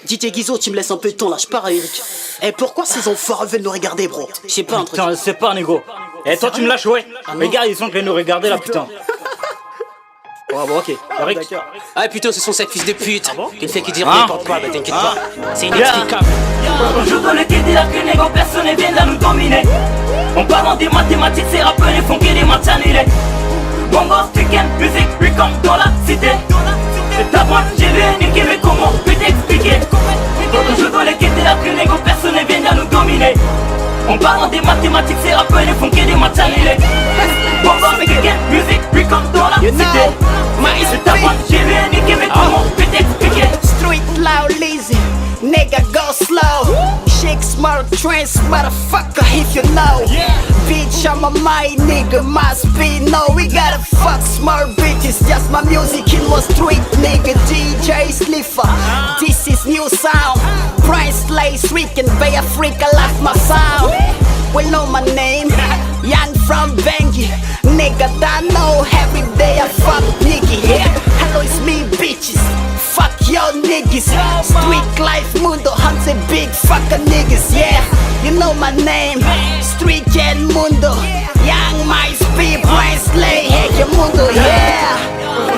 DJ Guizo, tu me laisses un peu de temps là, je pars à Eric. Pourquoi ces enfoirés veulent nous regarder, bro? Je sais pas, un truc. Putain, je sais pas, négro. Toi, tu me lâches, ouais. Regarde, ils sont en train de nous regarder là, putain. Ouais, bon, ok. Eric. Ah putain, ce sont ces fils de pute. Qu'il fait qui dire Hein? n'importe quoi, bah t'inquiète pas. C'est inexplicable. On joue dans le quai de la que négo, personne ne vient à nous dominer. On parle des mathématiques, ces rappeurs ne font que des matchs annulés. Bongo, week-end, musique, oui comme dans la cité. Ta boîte, j'ai vu niquer, mais comment peux t'expliquer? On joue dans le quai de la que négo, personne ne vient à nous dominer. On parle des mathématiques, ces rappeurs ne font que des matchs annulés. Bongo, week-end, musique, oui comme dans la cité. Ta boîte, j'ai vu niquer, mais comment peux t'expliquer? Street loud, lazy, nigga go slow. Shake smart trends, motherfucker, if you know. Bitch, I'm a my nigga, must be no. We gotta fuck smart bitches, just my music in my street, nigga. DJ Slipper, this is new sound. Price Lace, Rican Bay Africa, like my sound. Well, know my name, young from Bengi. Nigga, that know every day I fuck nigga, yeah. Hello, it's me, bitches. Fuck your niggas. Street life mundo, hunts a big fucker niggas, yeah. You know my name, Street and Mundo. Young my speed, Prince Slay, hey, your mundo, yeah.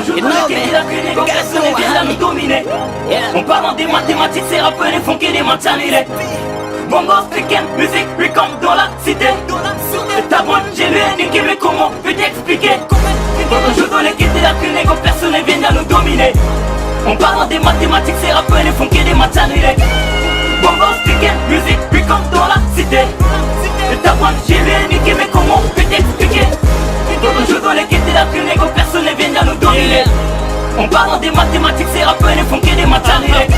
You know me, personne ne vient nous dominer. On parle des mathématiques, ces rappeurs ne font que des matchs annulés. Bongo, week-end, musique, oui comme dans la cité. Ta boîte, j'ai lu niquer, mais comment peux t'expliquer? On joue dans les quais de la que négo, personne ne vient à nous dominer. On parle des mathématiques, ces rappeurs ne font que des matchs annulés. Bongo, week-end, musique, oui comme dans la cité. Ta boîte, j'ai lu niquer, mais comment peux t'expliquer? On joue dans les quais de la que négo, personne ne vient à nous dominer. On parle des mathématiques, ces rappeurs ne font que des matchs annulés.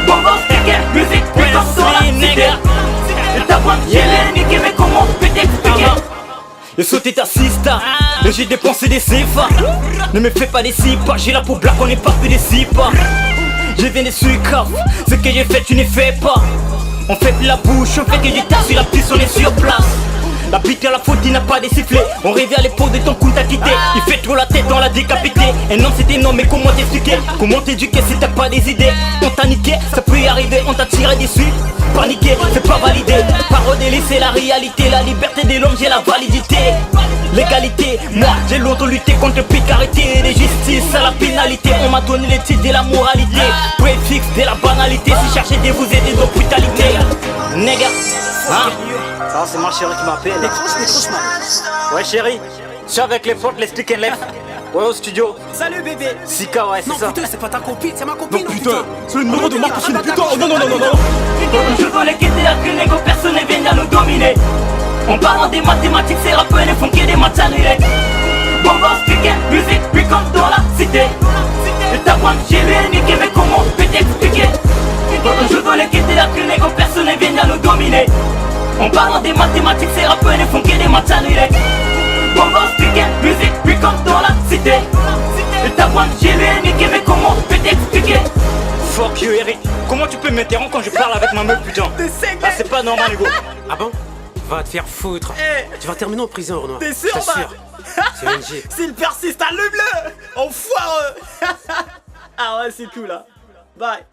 Bongo, week-end, musique, oui comme dans la cité. Ta boîte, j'ai lu niquer, mais comment peux t'expliquer? J'ai sauté ta sista, mais j'ai dépensé des CFA. Ne me fais pas des cipas, j'ai la peau black, on n'est pas plus des cipas. Je viens des sucres, ce que j'ai fait tu ne fais pas. On fait plus la bouche, on fait que j'ai tasse sur la piste, on est sur place. La bite à la faute, il n'a pas des sifflets. On rêvait à l'épaule de ton coup t'a quitté. Il fait trop la tête, on l'a décapité. Un homme c'était non, mais comment t'expliquer? Comment t'éduquer si t'as pas des idées? On t'a niqué, ça peut y arriver, on t'a tiré dessus. Paniqué, c'est pas validé. Parodie, c'est la réalité. La liberté de l'homme, j'ai la validité. L'égalité, moi j'ai longtemps lutté contre picarité. Les justices à la pénalité. On m'a donné les titres de la moralité. Préfixe de la banalité. Si cherchez de vous aider de brutalité. Nègre, hein? Ça, c'est ma chérie qui m'appelle. Décroche, man. Ouais chérie, je suis avec les potes, les stick and left. Ouais au studio. Salut bébé. Sika, ouais c'est ça. Non putain, c'est pas ta copine, c'est ma copine. Non putain, c'est le numéro de ma copine, putain. Oh non. On joue dans les quais de la que négo, personne ne vient à nous dominer. On parle des mathématiques, ces rappeurs ne font que des matchs annulés. Bongo, week-end, musique, oui comme dans la cité. Ta boîte, j'ai lu niquer, mais comment peux t'expliquer? On joue dans les quais de la que négo, personne ne vient à nous dominer. On parle des mathématiques, ces rappeurs ne font que des matchs annulés. Bongo, week-end, musique, oui comme dans la cité. Ta boîte, j'ai lu niquer, mais comment peux t'expliquer? Fuck you Eric, comment tu peux m'interrompre quand je parle avec ma meuf putain? Ah c'est pas normal Hugo. Ah bon? Va te faire foutre. Tu vas terminer en prison, Renoir. T'es sûr, C'est ONG. S'il persiste, allume-le. Enfoireux. Ah ouais, c'est cool là. Bye.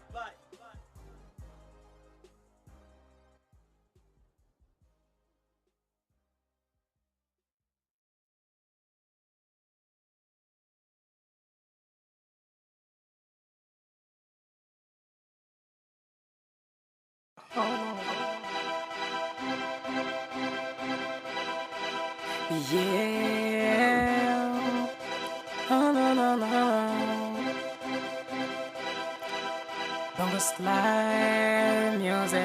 Yeah. Oh, no. Bongo slime music.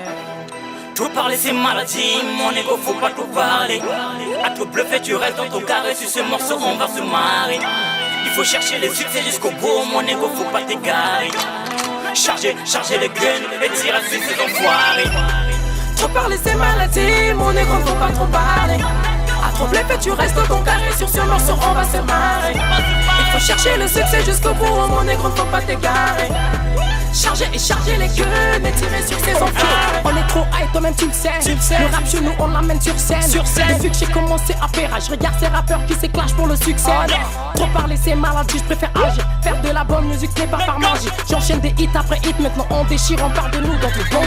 Trop parler c'est maladie, mon ego faut pas trop parler. À trop bluffer tu restes dans ton carré, sur ce morceau on va se marrer. Il faut chercher le succès jusqu'au bout, mon ego faut pas t'égarer. Charger les guns et tirer sur ces enfoirés. Trop parler c'est maladie, mon ego faut pas trop parler. À trop bluffer tu restes dans ton carré, sur ce morceau on va se marrer. Il faut chercher le succès jusqu'au bout, mon ego faut pas t'égarer. Charger et charger les queues, mais tirer sur ses enfants. On est trop high, toi-même tu le sais. Le rap chez nous, on l'amène sur scène. Depuis que j'ai commencé à faire, je regarde ces rappeurs qui s'éclashent pour le succès. Trop parler, c'est maladie, je préfère agir. Faire de la bonne musique, c'est pas par magie. J'enchaîne des hits après hits, maintenant on déchire, on parle de nous dans tout bon.